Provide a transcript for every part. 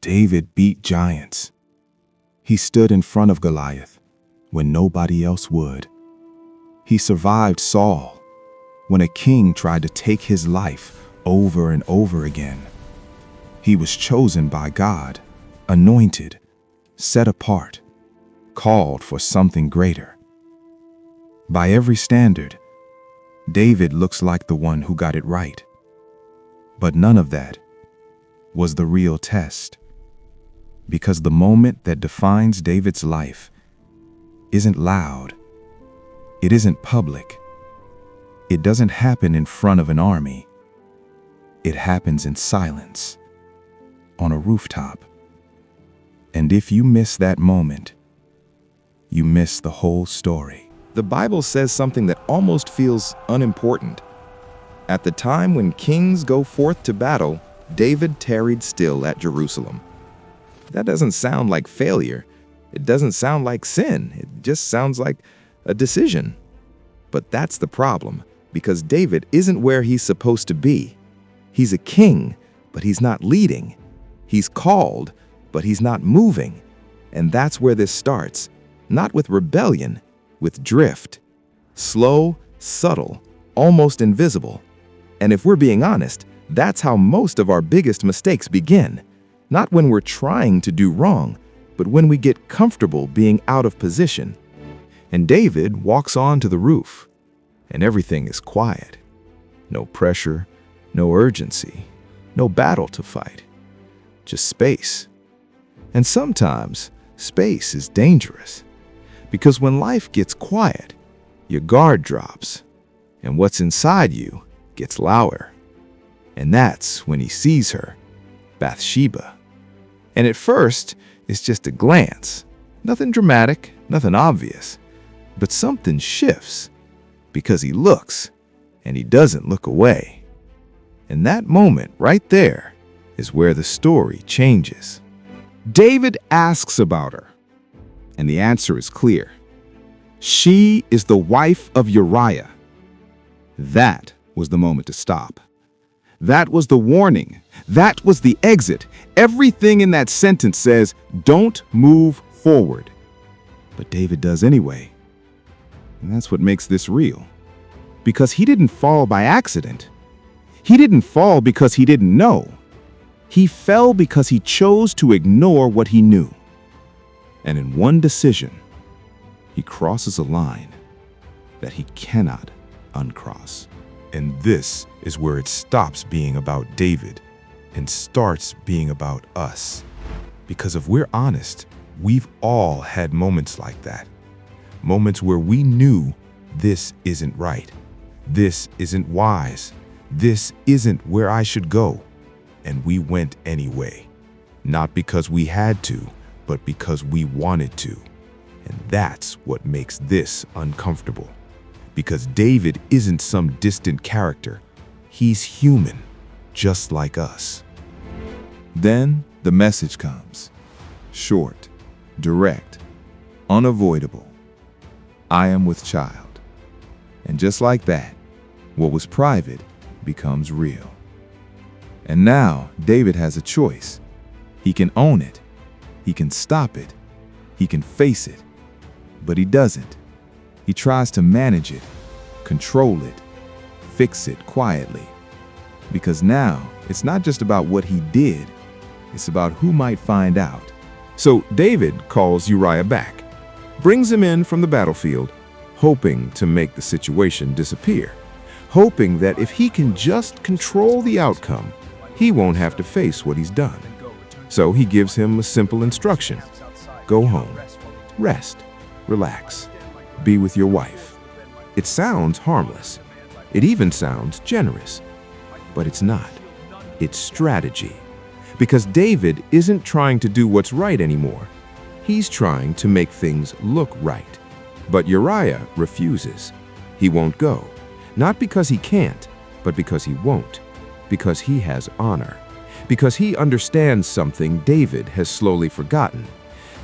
David beat giants. He stood in front of Goliath when nobody else would. He survived Saul when a king tried to take his life over and over again. He was chosen by God, anointed, set apart, called for something greater. By every standard, David looks like the one who got it right. But none of that was the real test. Because the moment that defines David's life isn't loud, it isn't public, it doesn't happen in front of an army. It happens in silence, on a rooftop. And if you miss that moment, you miss the whole story. The Bible says something that almost feels unimportant. At the time when kings go forth to battle, David tarried still at Jerusalem. That doesn't sound like failure. It doesn't sound like sin. It just sounds like a decision. But that's the problem, because David isn't where he's supposed to be. He's a king, but he's not leading. He's called, but he's not moving. And that's where this starts. Not with rebellion, with drift. Slow, subtle, almost invisible. And if we're being honest, that's how most of our biggest mistakes begin. Not when we're trying to do wrong, but when we get comfortable being out of position. And David walks on to the roof, and everything is quiet. No pressure, no urgency, no battle to fight. Just space. And sometimes, space is dangerous. Because when life gets quiet, your guard drops, and what's inside you gets louder. And that's when he sees her, Bathsheba. And at first, it's just a glance. Nothing dramatic, nothing obvious. But something shifts, because he looks, and he doesn't look away. And that moment right there is where the story changes. David asks about her, and the answer is clear. She is the wife of Uriah. That was the moment to stop. That was the warning. That was the exit. Everything in that sentence says, don't move forward. But David does anyway. And that's what makes this real. Because he didn't fall by accident. He didn't fall because he didn't know. He fell because he chose to ignore what he knew. And in one decision, he crosses a line that he cannot uncross. And this is where it stops being about David and starts being about us. Because if we're honest, we've all had moments like that. Moments where we knew this isn't right. This isn't wise. This isn't where I should go. And we went anyway. Not because we had to, but because we wanted to. And that's what makes this uncomfortable. Because David isn't some distant character. He's human, just like us. Then the message comes. Short, direct, unavoidable. I am with child. And just like that, what was private becomes real. And now David has a choice. He can own it. He can stop it. He can face it. But he doesn't. He tries to manage it, control it, fix it quietly. Because now it's not just about what he did, it's about who might find out. So David calls Uriah back, brings him in from the battlefield, hoping to make the situation disappear, hoping that if he can just control the outcome, he won't have to face what he's done. So he gives him a simple instruction. Go home, rest, relax, be with your wife. It sounds harmless. It even sounds generous. But it's not. It's strategy. Because David isn't trying to do what's right anymore. He's trying to make things look right. But Uriah refuses. He won't go. Not because he can't, but because he won't. Because he has honor. Because he understands something David has slowly forgotten.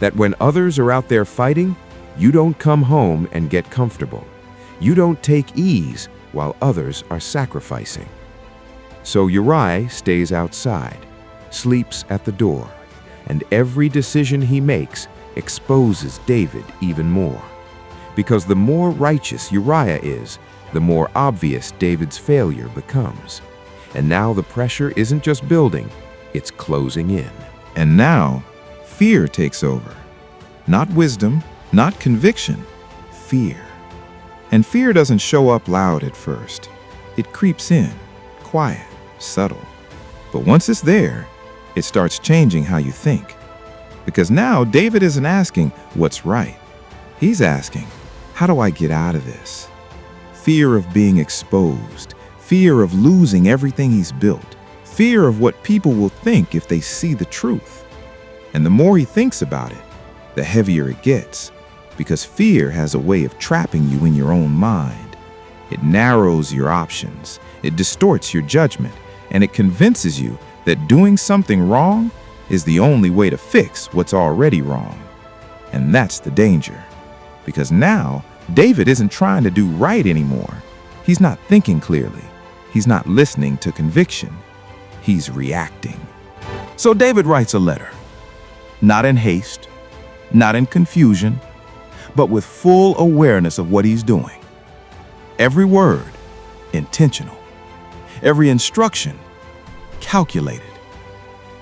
That when others are out there fighting, you don't come home and get comfortable. You don't take ease while others are sacrificing. So Uriah stays outside, sleeps at the door, and every decision he makes exposes David even more. Because the more righteous Uriah is, the more obvious David's failure becomes. And now the pressure isn't just building, it's closing in. And now, fear takes over. Not wisdom, not conviction, fear. And fear doesn't show up loud at first. It creeps in, quiet, subtle. But once it's there, it starts changing how you think. Because now David isn't asking what's right. He's asking, how do I get out of this? Fear of being exposed, fear of losing everything he's built, fear of what people will think if they see the truth. And the more he thinks about it, the heavier it gets, because fear has a way of trapping you in your own mind. It narrows your options, it distorts your judgment, and it convinces you that doing something wrong is the only way to fix what's already wrong. And that's the danger, because now David isn't trying to do right anymore. He's not thinking clearly. He's not listening to conviction. He's reacting. So David writes a letter, not in haste, not in confusion, but with full awareness of what he's doing. Every word, intentional. Every instruction, calculated.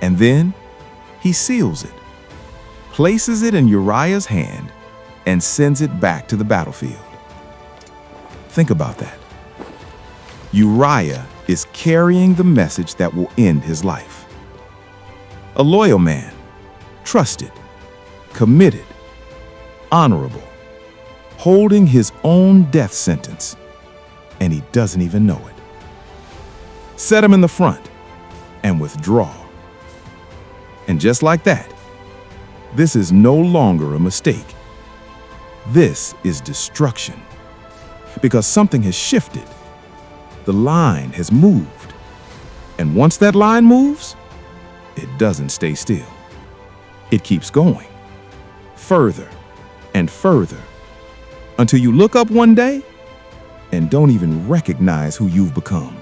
And then he seals it, places it in Uriah's hand, and sends it back to the battlefield. Think about that. Uriah is carrying the message that will end his life. A loyal man, trusted, committed, honorable, holding his own death sentence, and he doesn't even know it. Set him in the front and withdraw. And just like that, this is no longer a mistake. This is destruction. Because something has shifted. The line has moved. And once that line moves, it doesn't stay still. It keeps going. Further and further. Until you look up one day and don't even recognize who you've become.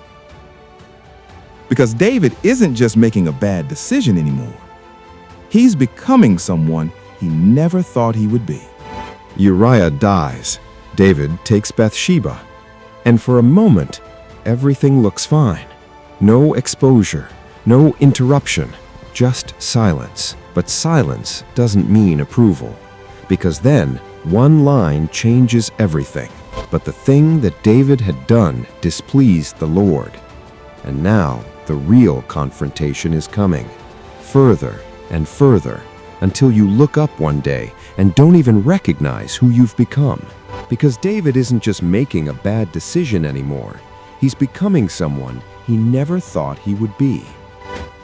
Because David isn't just making a bad decision anymore. He's becoming someone he never thought he would be. Uriah dies. David takes Bathsheba. And for a moment, everything looks fine. No exposure, no interruption, just silence. But silence doesn't mean approval, because then one line changes everything. But the thing that David had done displeased the Lord. And now the real confrontation is coming, further and further, until you look up one day and don't even recognize who you've become. Because David isn't just making a bad decision anymore. He's becoming someone he never thought he would be.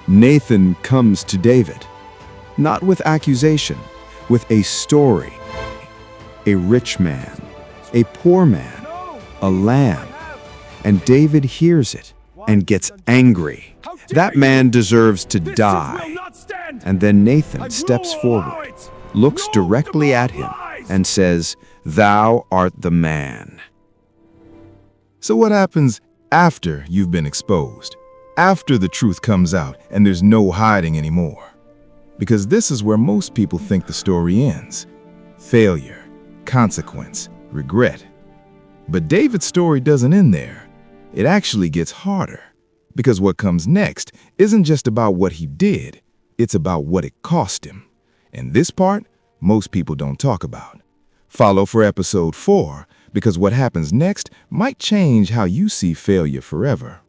Nathan comes to David, not with accusation, with a story. A rich man, a poor man, a lamb. And David hears it and gets angry. That man deserves to die. And then Nathan steps forward, looks directly at him, and says, "Thou art the man." So what happens after you've been exposed? After the truth comes out and there's no hiding anymore? Because this is where most people think the story ends. Failure, consequence, regret. But David's story doesn't end there. It actually gets harder. Because what comes next isn't just about what he did, it's about what it cost him. And this part, most people don't talk about. Follow for episode 4, because what happens next might change how you see failure forever.